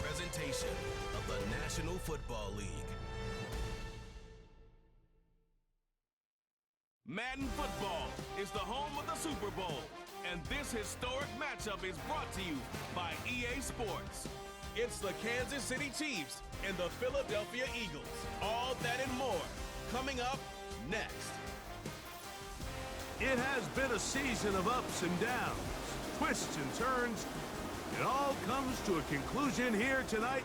presentation of the National Football League. Madden football is the home of the Super Bowl, and this historic matchup is brought to you by EA Sports. It's the Kansas City Chiefs and the Philadelphia Eagles. All that and more coming up next. It has been a season of ups and downs, twists and turns. It all comes to a conclusion here tonight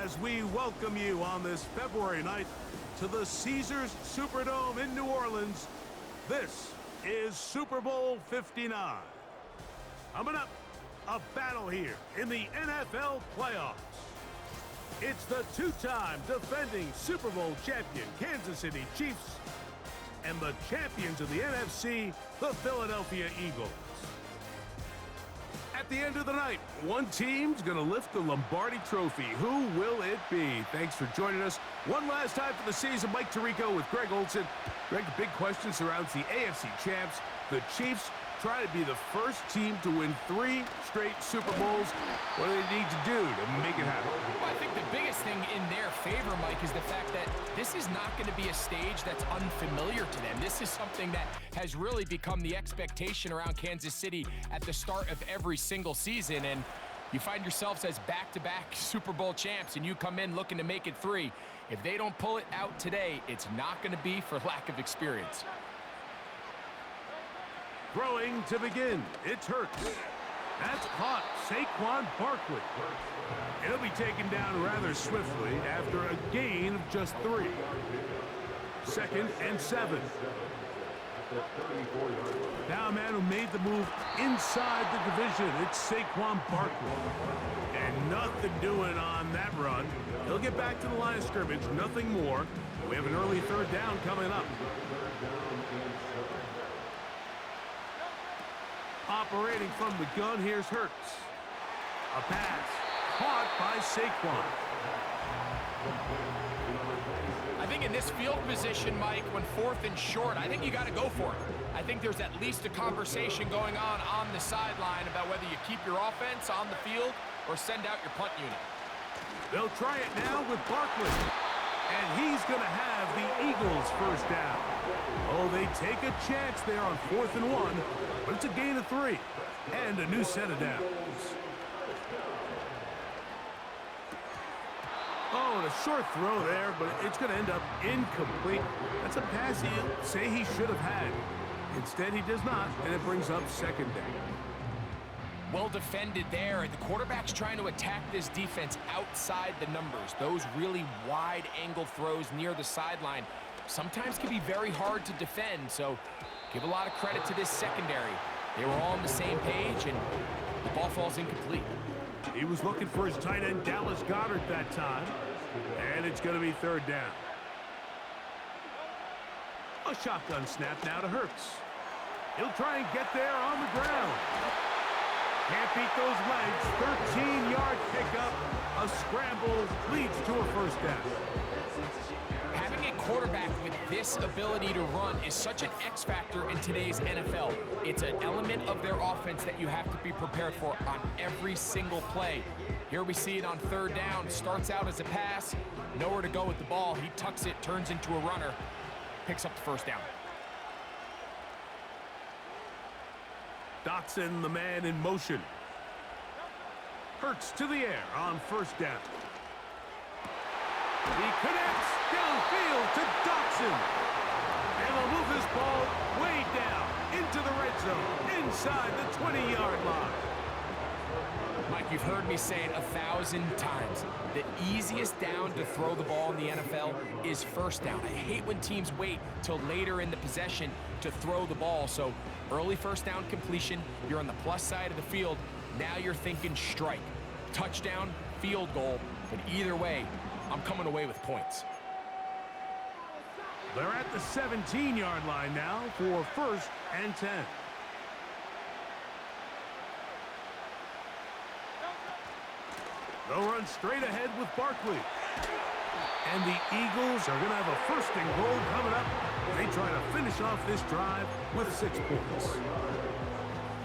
as we welcome you on this February night to the Caesars Superdome in New Orleans. This is Super Bowl 59. Coming up, a battle here in the NFL playoffs. It's the two-time defending Super Bowl champion Kansas City Chiefs and the champions of the NFC, the Philadelphia Eagles. At the end of the night, one team's going to lift the Lombardi Trophy. Who will it be? Thanks for joining us one last time for the season. Mike Tirico with Greg Olson. Greg, the big question surrounds the AFC champs. The Chiefs try to be the first team to win 3 straight Super Bowls. What do they need to do to make it happen? Well, I think the biggest thing in their favor, Mike, is the fact that this is not going to be a stage that's unfamiliar to them. This is something that has really become the expectation around Kansas City at the start of every single season. And you find yourselves as back-to-back Super Bowl champs, and you come in looking to make it 3. If they don't pull it out today, it's not going to be for lack of experience. Throwing to begin, it's Hurts. That's caught Saquon Barkley. He'll be taken down rather swiftly after a gain of just 3. 2nd and 7. Now a man who made the move inside the division, it's Saquon Barkley. And nothing doing on that run. He'll get back to the line of scrimmage, nothing more. We have an early 3rd down coming up. Operating from the gun, here's Hurts. A pass caught by Saquon. I think in this field position, Mike, when 4th and short, I think you got to go for it. I think there's at least a conversation going on the sideline about whether you keep your offense on the field or send out your punt unit. They'll try it now with Barkley. And he's going to have the Eagles' 1st down. Oh, they take a chance there on 4th and 1, but it's a gain of 3 and a new set of downs. Oh, and a short throw there, but it's going to end up incomplete. That's a pass he'll say he should have had. Instead, he does not, and it brings up 2nd down. Well defended there. The quarterback's trying to attack this defense outside the numbers. Those really wide angle throws near the sideline sometimes can be very hard to defend, so give a lot of credit to this secondary. They were all on the same page, and the ball falls incomplete. He was looking for his tight end, Dallas Goedert, that time, and it's going to be 3rd down. A shotgun snap now to Hurts. He'll try and get there on the ground. Can't beat those legs. 13-yard pickup. A scramble leads to a 1st down. Having a quarterback with this ability to run is such an X factor in today's NFL. It's an element of their offense that you have to be prepared for on every single play. Here we see it on 3rd down. Starts out as a pass. Nowhere to go with the ball. He tucks it, turns into a runner. Picks up the 1st down. Dotson, the man in motion. Hurts to the air on 1st down. He connects downfield to Dotson. And they'll move this ball way down into the red zone, inside the 20-yard line. Mike, you've heard me say it 1,000 times. The easiest down to throw the ball in the NFL is 1st down. I hate when teams wait till later in the possession to throw the ball. So early 1st down completion, you're on the plus side of the field. Now you're thinking strike, touchdown, field goal. But either way, I'm coming away with points. They're at the 17-yard line now for 1st and 10. They'll run straight ahead with Barkley. And the Eagles are going to have a 1st and goal coming up. They try to finish off this drive with 6 points.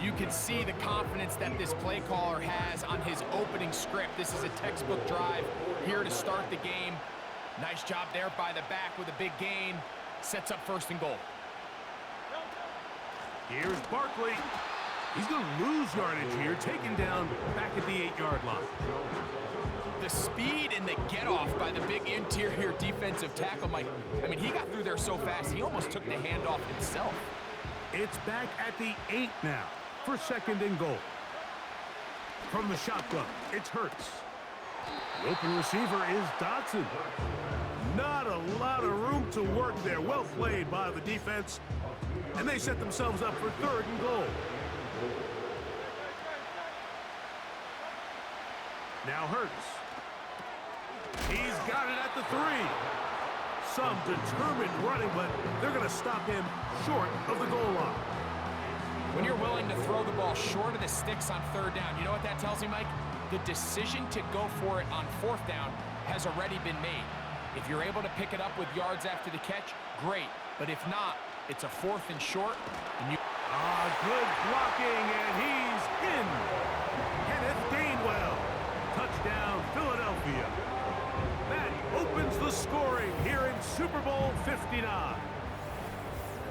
You can see the confidence that this play caller has on his opening script. This is a textbook drive here to start the game. Nice job there by the back with a big gain. Sets up 1st and goal. Here's Barkley. He's going to lose yardage here, taken down back at the 8-yard line. The speed and the get-off by the big interior defensive tackle, Mike. I mean, he got through there so fast, he almost took the handoff himself. It's back at the 8 now for 2nd and goal. From the shotgun, it's Hurts. The open receiver is Dotson. Not a lot of room to work there. Well played by the defense. And they set themselves up for 3rd and goal. Now Hurts. He's got it at the 3. Some determined running, but they're going to stop him short of the goal line. When you're willing to throw the ball short of the sticks on 3rd down, you know what that tells me, Mike? The decision to go for it on 4th down has already been made. If you're able to pick it up with yards after the catch, great. But if not, it's a 4th and short. And good blocking, and he's in. Kenneth Gainwell. Touchdown, Philadelphia. That opens the scoring here in Super Bowl 59.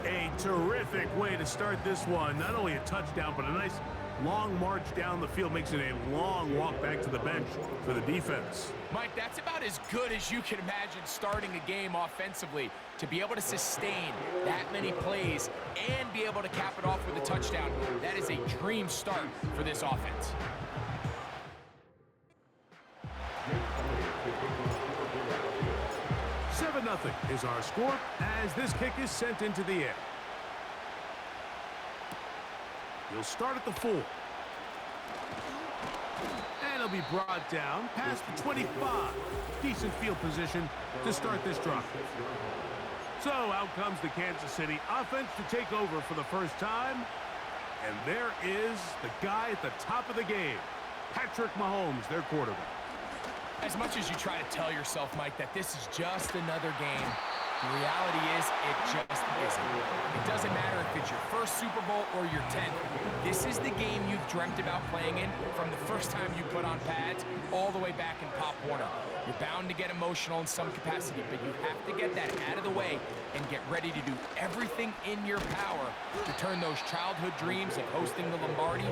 A terrific way to start this one. Not only a touchdown, but a nice long march down the field. Makes it a long walk back to the bench for the defense. Mike, that's about as good as you can imagine starting a game offensively. To be able to sustain that many plays and be able to cap it off with a touchdown, that is a dream start for this offense. Nothing is our score as this kick is sent into the air. He'll start at the 4. And he'll be brought down past the 25. Decent field position to start this drive. So out comes the Kansas City offense to take over for the first time. And there is the guy at the top of the game, Patrick Mahomes, their quarterback. As much as you try to tell yourself, Mike, that this is just another game, the reality is it just isn't. It doesn't matter if it's your first Super Bowl or your 10th. This is the game you've dreamt about playing in from the first time you put on pads all the way back in Pop Warner. You're bound to get emotional in some capacity, but you have to get that out of the way and get ready to do everything in your power to turn those childhood dreams of hosting the Lombardi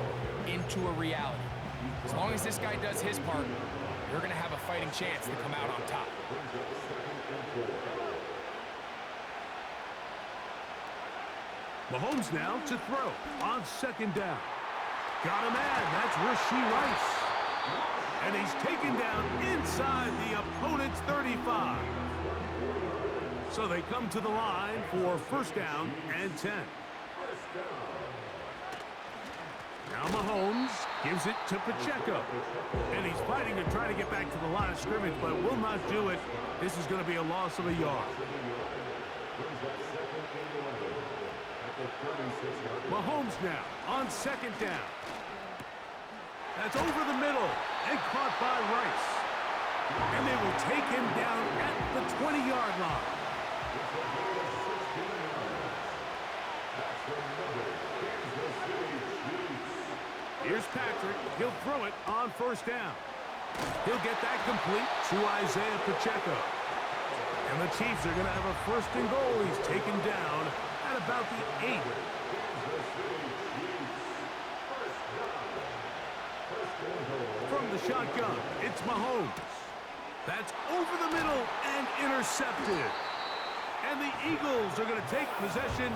into a reality. As long as this guy does his part, you're going to have a fighting chance to come out on top. Mahomes now to throw on 2nd down. Got a man. That's Rashee Rice. And he's taken down inside the opponent's 35. So they come to the line for 1st down and 10. Now Mahomes gives it to Pacheco. And he's fighting to try to get back to the line of scrimmage, but will not do it. This is going to be a loss of a yard. Mahomes now on 2nd down. That's over the middle and caught by Rice. And they will take him down at the 20-yard line. Here's Patrick. He'll throw it on 1st down. He'll get that complete to Isaiah Pacheco. And the Chiefs are going to have a 1st and goal. He's taken down at about the 8. From the shotgun, it's Mahomes. That's over the middle and intercepted. And the Eagles are going to take possession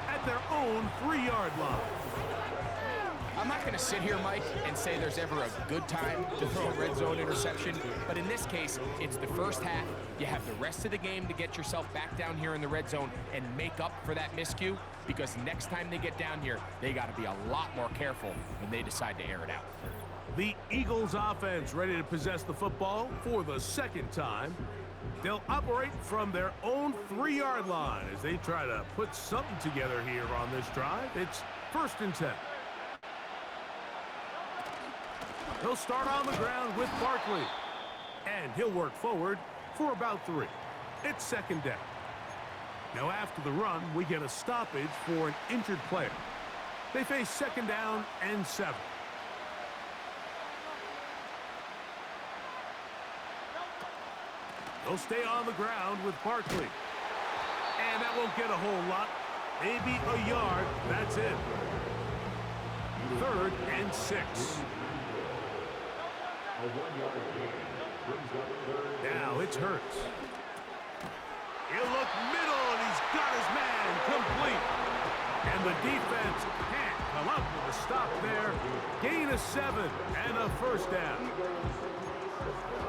at their own 3-yard line. I'm not going to sit here, Mike, and say there's ever a good time to throw a red zone interception, but in this case, it's the first half. You have the rest of the game to get yourself back down here in the red zone and make up for that miscue, because next time they get down here, they got to be a lot more careful when they decide to air it out. The Eagles offense ready to possess the football for the 2nd time. They'll operate from their own 3-yard line as they try to put something together here on this drive. It's 1st and 10. He'll start on the ground with Barkley. And he'll work forward for about 3. It's 2nd down. Now after the run, we get a stoppage for an injured player. They face second down and 7. They'll stay on the ground with Barkley. And that won't get a whole lot. Maybe a yard. That's it. 3rd and 6. Now it's Hurts. He'll look middle, and he's got his man complete. And the defense can't come up with a stop there. Gain of 7 and a first down.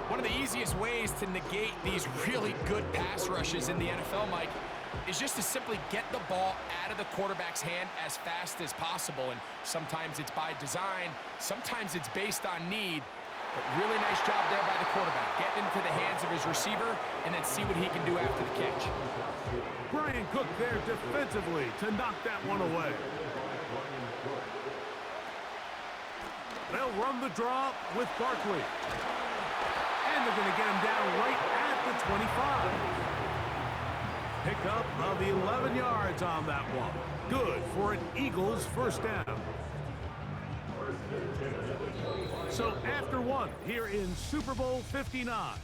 One of the easiest ways to negate these really good pass rushes in the NFL, Mike, is just to simply get the ball out of the quarterback's hand as fast as possible. And sometimes it's by design, sometimes it's based on need. But really nice job there by the quarterback. Get into the hands of his receiver and then see what he can do after the catch. Brian Cook there defensively to knock that one away. They'll run the draw with Barkley. And they're going to get him down right at the 25. Pickup of 11 yards on that one. Good for an Eagles first down. So after one here in Super Bowl 59,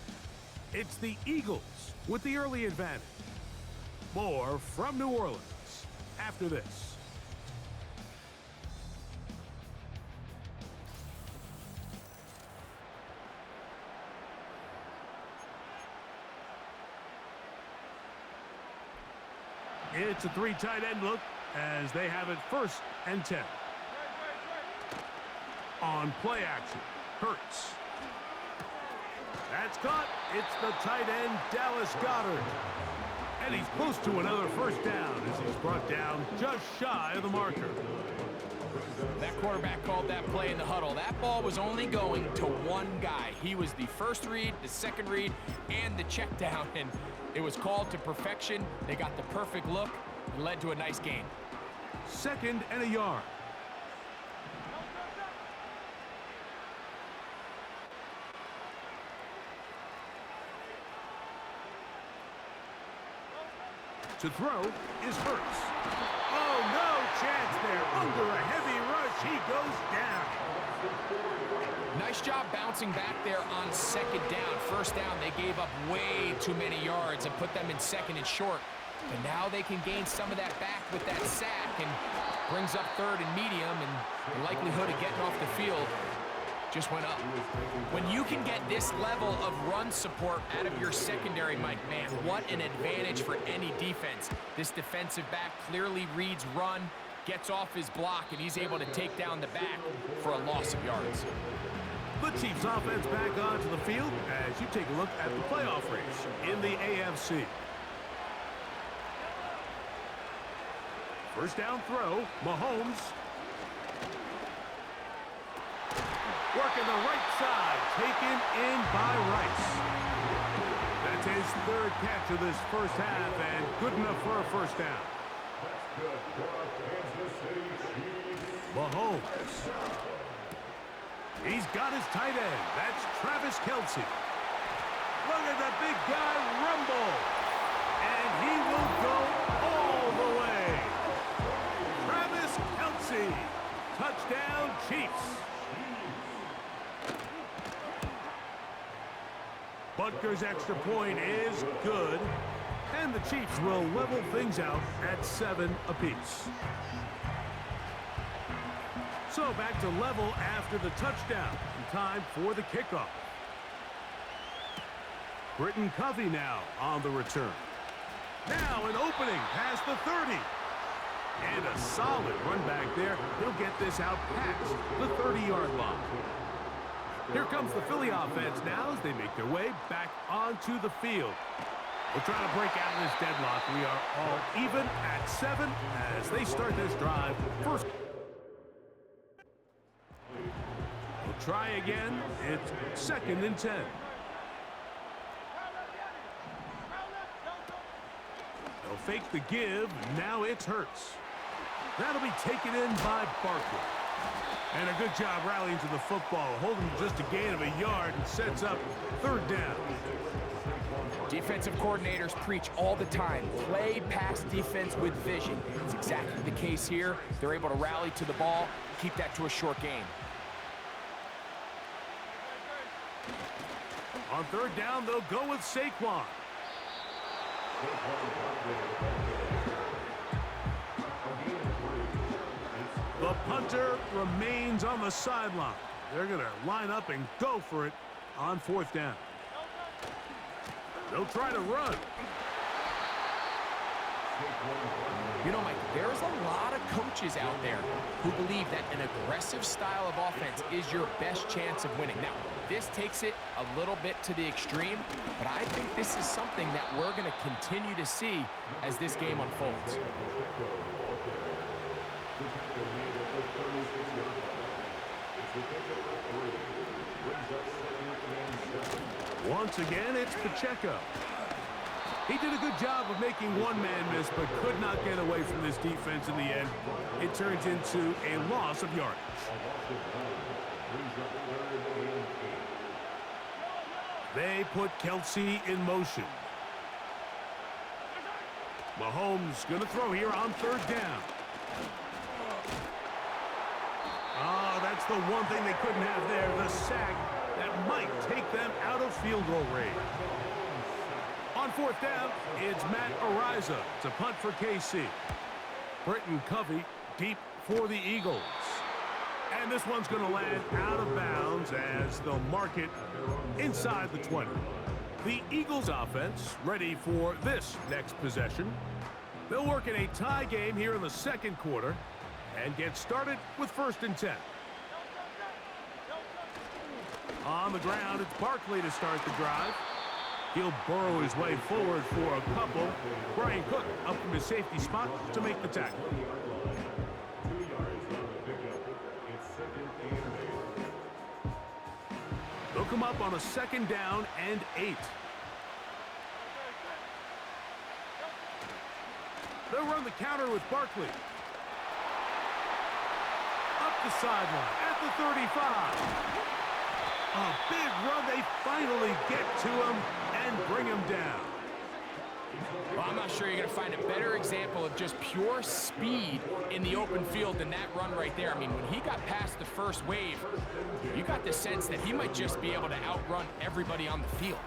it's the Eagles with the early advantage. More from New Orleans after this. It's a 3 tight end look as they have it 1st and 10. On play action, Hurts. That's caught. It's the tight end, Dallas Goedert. And he's close to another first down as he's brought down just shy of the marker. That quarterback called that play in the huddle. That ball was only going to one guy. He was the first read, the second read, and the check down. And it was called to perfection. They got the perfect look and led to a nice gain. 2nd and a yard. To throw is Hurts. Oh, no chance there. Under a heavy rush, he goes down. Nice job bouncing back there on second down. First down, they gave up way too many yards and put them in 2nd and short. But now they can gain some of that back with that sack and brings up 3rd and medium, and the likelihood of getting off the field just went up. When you can get this level of run support out of your secondary, Mike, man, what an advantage for any defense. This defensive back clearly reads run, gets off his block, and he's able to take down the back for a loss of yards. The Chiefs offense back onto the field as you take a look at the playoff race in the AFC. First down throw, Mahomes. Working the right side, taken in by Rice. That's his 3rd catch of this first half and good enough for a first down. Mahomes. He's got his tight end. That's Travis Kelce. Look at the big guy rumble. And he will go all the way. Travis Kelce. Touchdown, Chiefs. Butker's extra point is good. And the Chiefs will level things out at 7 apiece. So back to level after the touchdown. And time for the kickoff. Britton Covey now on the return. Now an opening past the 30. And a solid run back there. He'll get this out past the 30-yard line. Here comes the Philly offense now as they make their way back onto the field. We'll try to break out of this deadlock. We are all even at 7 as they start this drive. First. We'll try again. It's 2nd and 10. They'll fake the give. Now it's Hurts. That'll be taken in by Barkley. And a good job rallying to the football, holding just a gain of a yard and sets up 3rd down. Defensive coordinators preach all the time, play pass defense with vision. It's exactly the case here. They're able to rally to the ball, keep that to a short game. On third down, they'll go with Saquon. The punter remains on the sideline. They're going to line up and go for it on fourth down. They'll try to run. You know, Mike, there's a lot of coaches out there who believe that an aggressive style of offense is your best chance of winning. Now, this takes it a little bit to the extreme, but I think this is something that we're going to continue to see as this game unfolds. Once again, it's Pacheco. He did a good job of making one man miss, but could not get away from this defense in the end. It turns into a loss of yardage. They put Kelsey in motion. Mahomes going to throw here on third down. Oh, that's the one thing they couldn't have there, the sack that might take them out of field goal range. On fourth down, it's Matt Ariza to punt for KC. Britton Covey deep for the Eagles. And this one's going to land out of bounds as they'll mark it inside the 20. The Eagles offense ready for this next possession. They'll work in a tie game here in the second quarter and get started with 1st and 10. On the ground, it's Barkley to start the drive. He'll burrow his way forward for a couple. Brian Cook up from his safety spot to make the tackle. They'll come up on a 2nd down and 8. They'll run the counter with Barkley. Up the sideline at the 35. A big run. They finally get to him and bring him down. Well, I'm not sure you're going to find a better example of just pure speed in the open field than that run right there. I mean, when he got past the first wave, you got the sense that he might just be able to outrun everybody on the field.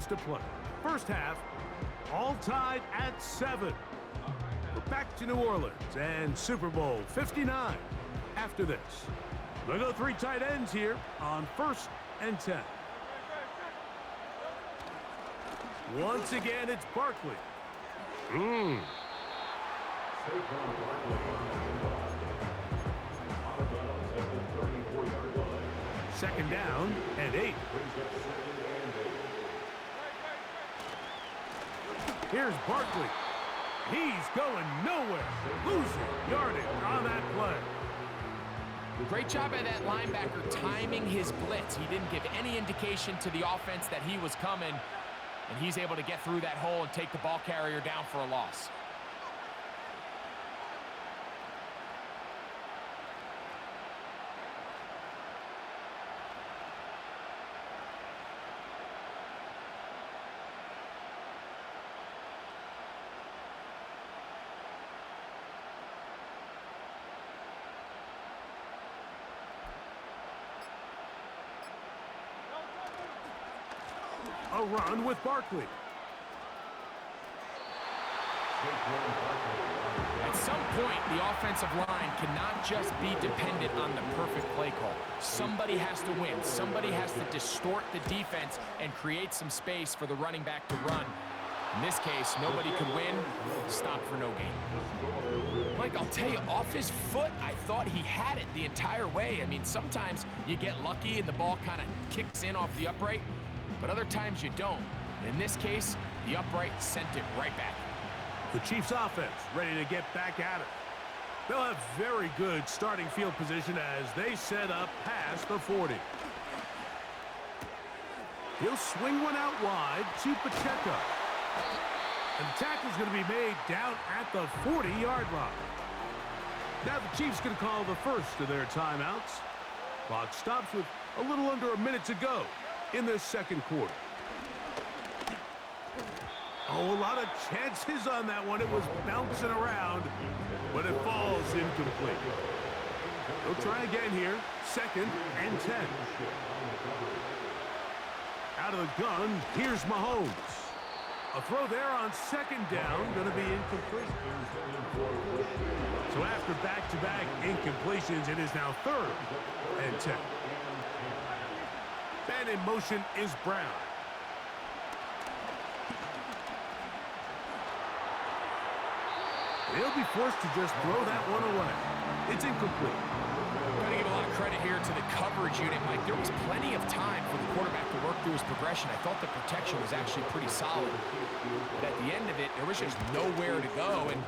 To play. First half, all tied at 7. We're back to New Orleans and Super Bowl 59 after this. They'll go 3 tight ends here on 1st and 10. Once again, it's Barkley. 2nd down and 8. Here's Barkley. He's going nowhere. Losing yardage on that play. Great job by that linebacker timing his blitz. He didn't give any indication to the offense that he was coming, and he's able to get through that hole and take the ball carrier down for a loss. A run with Barkley. At some point, the offensive line cannot just be dependent on the perfect play call. Somebody has to win. Somebody has to distort the defense and create some space for the running back to run. In this case, nobody could win. Stop for no gain. Mike, I'll tell you, off his foot, I thought he had it the entire way. I mean, sometimes you get lucky and the ball kind of kicks in off the upright, but other times you don't. In this case, the upright sent it right back. The Chiefs offense ready to get back at it. They'll have very good starting field position as they set up past the 40. He'll swing one out wide to Pacheco. And the tackle's going to be made down at the 40-yard line. Now the Chiefs going to call the first of their timeouts. Clock stops with a little under a minute to go in this second quarter. Oh, a lot of chances on that one. It was bouncing around, but it falls incomplete. They'll try again here. 2nd and 10. Out of the gun, here's Mahomes. A throw there on 2nd down, going to be incomplete. So after back-to-back incompletions, it is now 3rd and 10. And in motion is Brown. They'll be forced to just throw that one away. It's incomplete. Got to give a lot of credit here to the coverage unit, Mike. There was plenty of time for the quarterback to work through his progression. I thought the protection was actually pretty solid. But at the end of it, there was just nowhere to go, and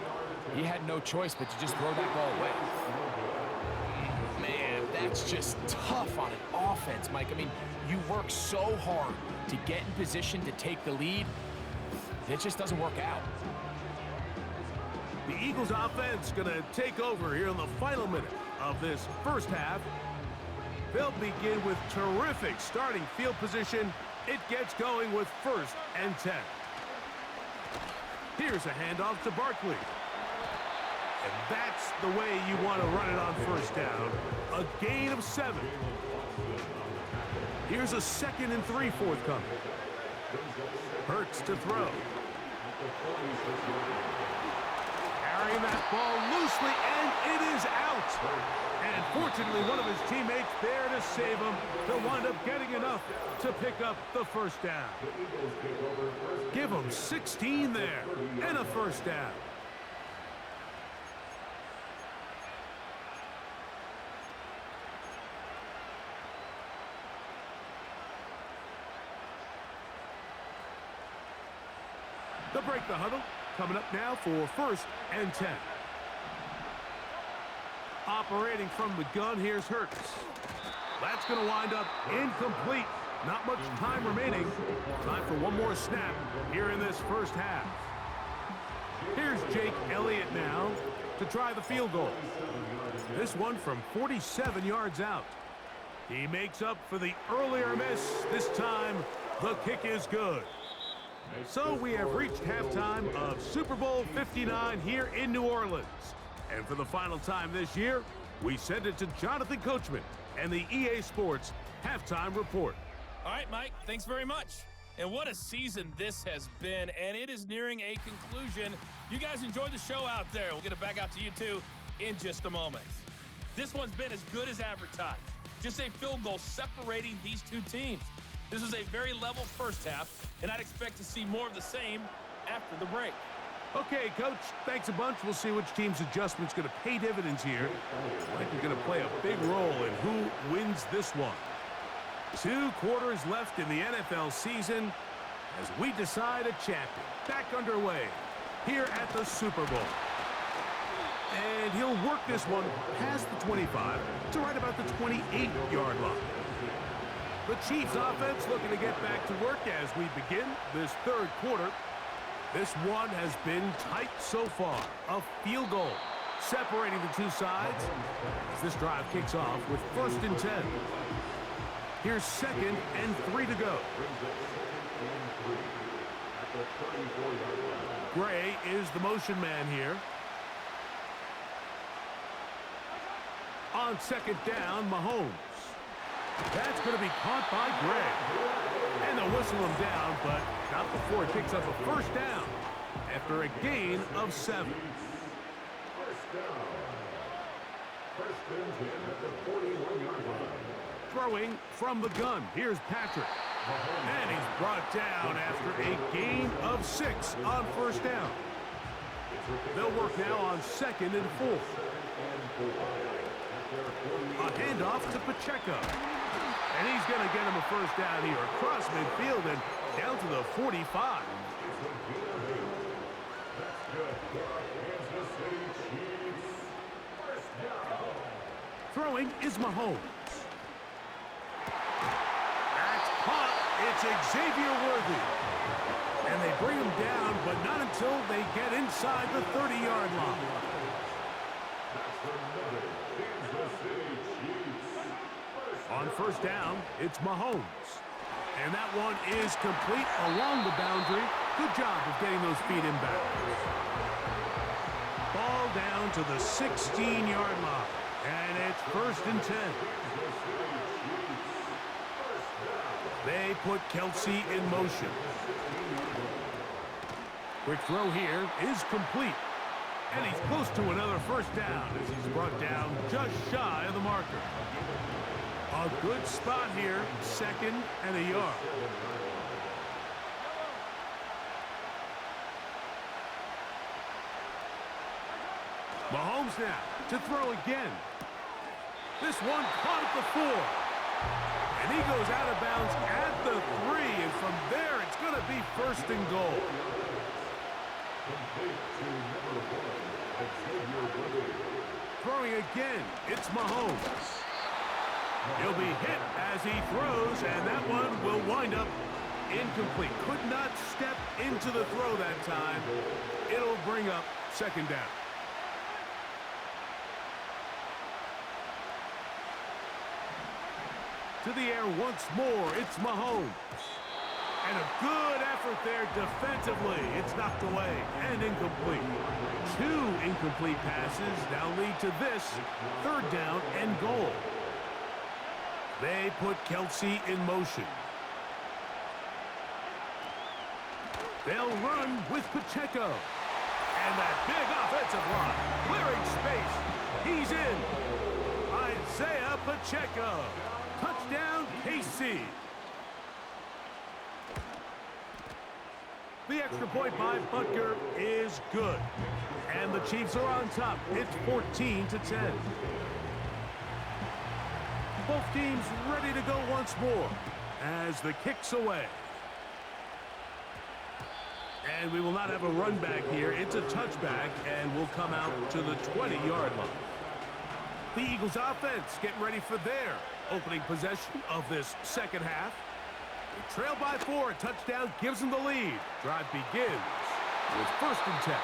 he had no choice but to just throw that ball away. Man, that's just tough on an offense, Mike. I mean, you work so hard to get in position to take the lead. It just doesn't work out. The Eagles offense going to take over here in the final minute of this first half. They'll begin with terrific starting field position. It gets going with 1st and 10. Here's a handoff to Barkley. And that's the way you want to run it on 1st down. A gain of 7. Here's a 2nd and 3 forthcoming. Hurts to throw. Carrying that ball loosely, and it is out. And fortunately, one of his teammates there to save him. They'll wind up getting enough to pick up the 1st down. Give him 16 there, and a 1st down. They'll break the huddle. Coming up now for 1st and 10. Operating from the gun, here's Hurts. That's going to wind up incomplete. Not much time remaining. Time for one more snap here in this first half. Here's Jake Elliott now to try the field goal. This one from 47 yards out. He makes up for the earlier miss. This time, the kick is good. So we have reached halftime of Super Bowl 59 here in New Orleans. And for the final time this year, we send it to Jonathan Coachman and the EA Sports Halftime Report. All right, Mike, thanks very much. And what a season this has been, and it is nearing a conclusion. You guys enjoy the show out there. We'll get it back out to you, too, in just a moment. This one's been as good as advertised. Just a field goal separating these two teams. This is a very level first half, and I'd expect to see more of the same after the break. Okay, Coach, thanks a bunch. We'll see which team's adjustment's going to pay dividends here. I think they're going to play a big role in who wins this one. 2 quarters left in the NFL season as we decide a champion. Back underway here at the Super Bowl. And he'll work this one past the 25 to right about the 28-yard line. The Chiefs offense looking to get back to work as we begin this 3rd quarter. This one has been tight so far. A field goal separating the two sides as this drive kicks off with 1st and 10. Here's 2nd and 3 to go. Gray is the motion man here. On 2nd down, Mahomes. That's going to be caught by Gray. And they'll whistle him down, but not before he picks up a 1st down after a gain of 7. Throwing from the gun. Here's Patrick. And he's brought down after a gain of 6 on 1st down. They'll work now on 2nd and 4. A handoff to Pacheco. And he's going to get him a 1st down here across midfield and down to the 45. Throwing is Mahomes. That's caught. It's Xavier Worthy. And they bring him down, but not until they get inside the 30-yard line. On first down, it's Mahomes. And that one is complete along the boundary. Good job of getting those feet inbounds. Ball down to the 16-yard line. And it's 1st and 10. They put Kelsey in motion. Quick throw here is complete. And he's close to another first down as he's brought down just shy of the marker. A good spot here, 2nd and a yard. Mahomes now to throw again. This one caught at the 4. And he goes out of bounds at the 3. And from there, it's going to be 1st and goal. Throwing again, it's Mahomes. He'll be hit as he throws, and that one will wind up incomplete. Could not step into the throw that time. It'll bring up 2nd down. To the air once more, it's Mahomes. And a good effort there defensively. It's knocked away and incomplete. 2 incomplete passes now lead to this 3rd down and goal. They put Kelsey in motion. They'll run with Pacheco. And that big offensive line clearing space. He's in. Isaiah Pacheco. Touchdown, KC. The extra point by Butker is good. And the Chiefs are on top. It's 14-10. Both teams ready to go once more as the kick's away. And we will not have a run back here. It's a touchback, and we'll come out to the 20-yard line. The Eagles offense getting ready for their opening possession of this 2nd half. They trail by 4. A touchdown gives them the lead. Drive begins with 1st and 10.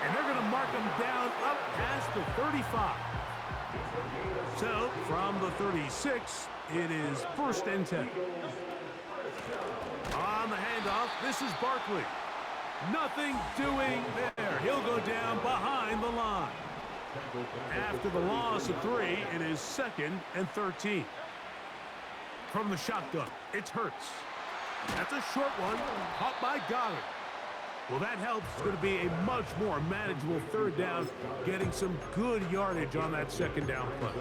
And they're going to mark them down up past the 35. So, from the 36, it is 1st and 10. On the handoff, this is Barkley. Nothing doing there. He'll go down behind the line. After the loss of 3, it is 2nd and 13. From the shotgun, it's Hurts. That's a short one, caught by Goddard. Well, that helps. It's going to be a much more manageable 3rd down, getting some good yardage on that 2nd down play.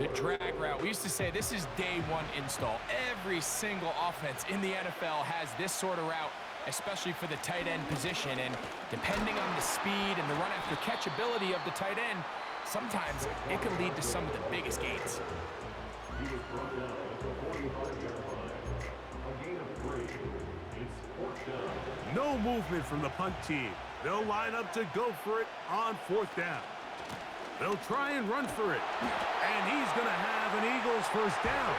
The drag route. We used to say this is day 1 install. Every single offense in the NFL has this sort of route, especially for the tight end position. And depending on the speed and the run after catch ability of the tight end, sometimes it can lead to some of the biggest gains. No movement from the punt team. They'll line up to go for it on 4th down. They'll try and run for it. And he's going to have an Eagles 1st down.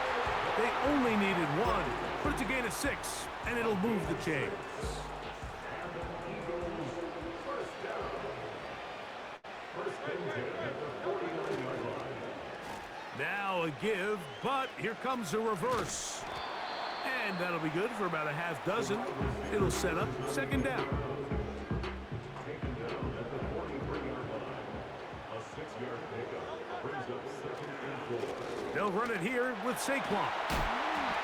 They only needed 1, but it's a gain of 6, and it'll move the chains. Now a give, but here comes a reverse. And that'll be good for about a half dozen. It'll set up 2nd down. They'll run it here with Saquon.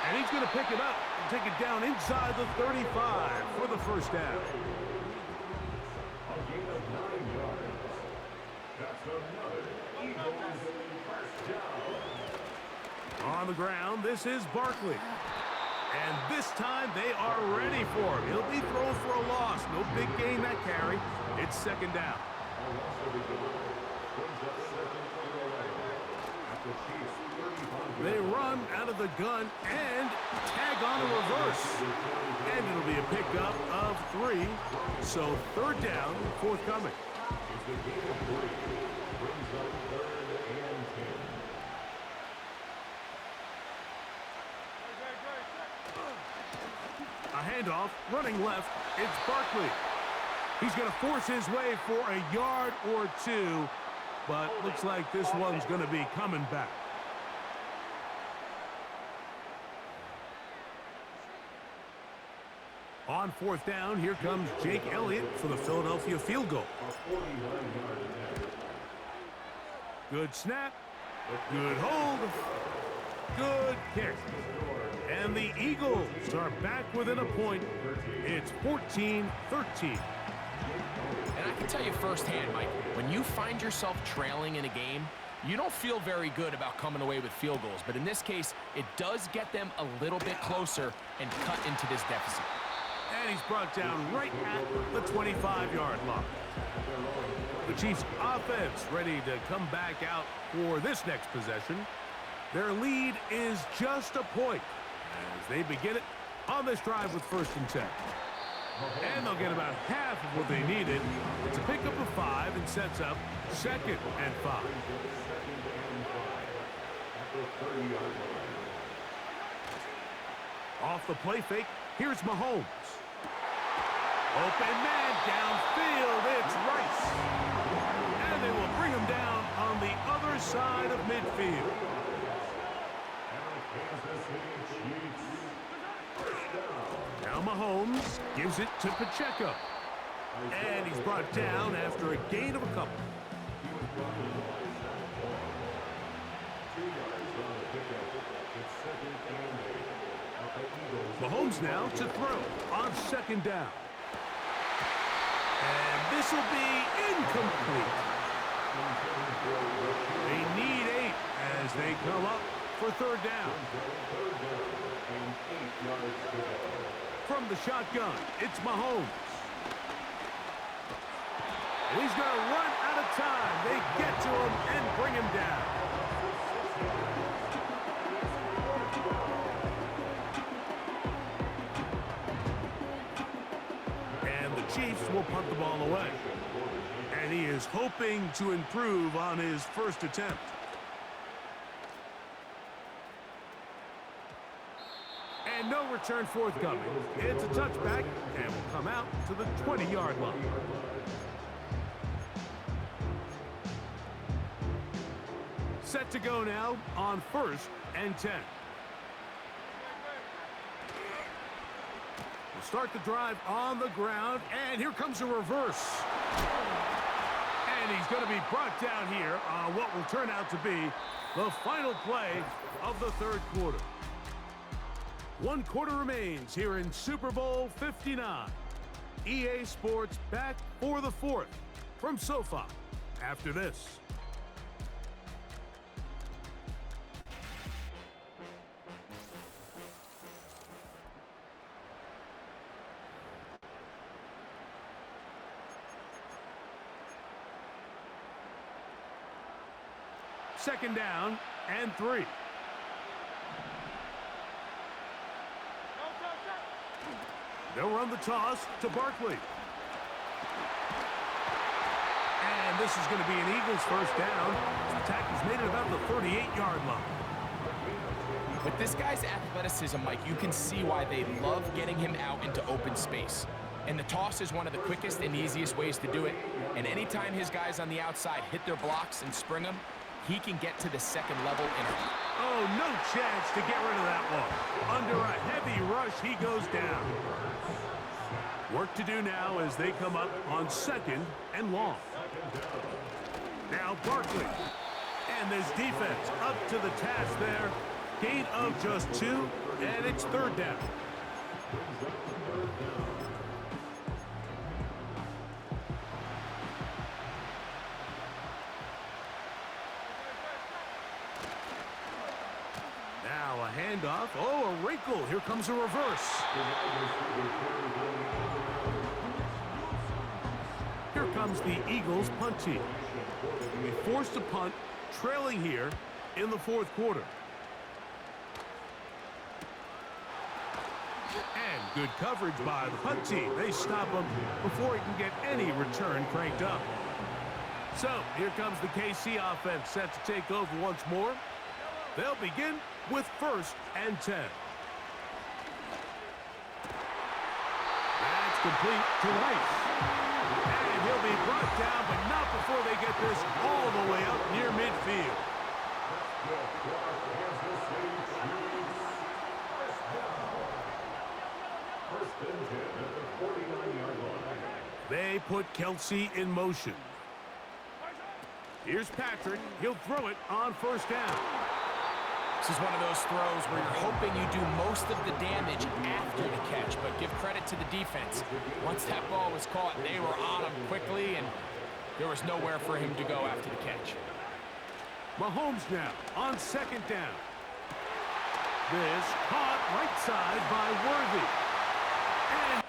And he's going to pick it up and take it down inside the 35 for the 1st down. On the ground, this is Barkley. And this time they are ready for him. He'll be thrown for a loss. No big gain that carry. It's 2nd down. They run out of the gun and tag on a reverse. And it'll be a pickup of 3. So 3rd down forthcoming. A handoff, running left, it's Barkley. He's going to force his way for a yard or two, but looks like this one's going to be coming back. On fourth down, here comes Jake Elliott for the Philadelphia field goal. Good snap, good hold, good kick. And the Eagles are back within a point. It's 14-13. And I can tell you firsthand, Mike, when you find yourself trailing in a game, you don't feel very good about coming away with field goals. But in this case, it does get them a little bit closer and cut into this deficit. And he's brought down right at the 25-yard line. The Chiefs' offense ready to come back out for this next possession. Their lead is just a point as they begin it on this drive with 1st and 10. And they'll get about half of what they needed. It's a pickup of 5 and sets up 2nd and 5. Off the play fake, here's Mahomes. Open man downfield, it's Rice. And they will bring him down on the other side of midfield. Now Mahomes gives it to Pacheco. And he's brought down after a gain of a couple. Mahomes now to throw on 2nd down. And this will be incomplete. They need 8 as they come up for 3rd down. From the shotgun, it's Mahomes. And he's going to run out of time. They get to him and bring him down. And the Chiefs will punt the ball away. And he is hoping to improve on his first attempt. And no return forthcoming. It's a touchback and will come out to the 20-yard line. Set to go now on 1st and 10. We'll start the drive on the ground, and here comes a reverse. And he's going to be brought down here on what will turn out to be the final play of the 3rd quarter. 1 quarter remains here in Super Bowl 59. EA Sports back for the 4th from SoFi after this. Second down and 3. They'll run the toss to Barkley. And this is going to be an Eagles first down. The tackle's made it about the 38-yard line. With this guy's athleticism, Mike, you can see why they love getting him out into open space. And the toss is one of the quickest and easiest ways to do it. And anytime his guys on the outside hit their blocks and spring them, he can get to the 2nd level in a... Oh, no chance to get rid of that one. Under a heavy rush, he goes down. Work to do now as they come up on 2nd and long. Now Barkley. And this defense up to the task there. Gain of just 2, and it's 3rd down. Now a handoff. Oh, a wrinkle. Here comes a reverse. Here comes the Eagles punt team. They forced a punt, trailing here in the 4th quarter. And good coverage by the punt team. They stop him before he can get any return cranked up. So here comes the KC offense set to take over once more. They'll begin with 1st and 10. complete to Rice. And he'll be brought down, but not before they get this all the way up near midfield. They put Kelsey in motion. Here's Patrick. He'll throw it on first down. This is one of those throws where you're hoping you do most of the damage after the catch, but give credit to the defense. Once that ball was caught, they were on him quickly, and there was nowhere for him to go after the catch. Mahomes now on second down. This caught right side by Worthy. And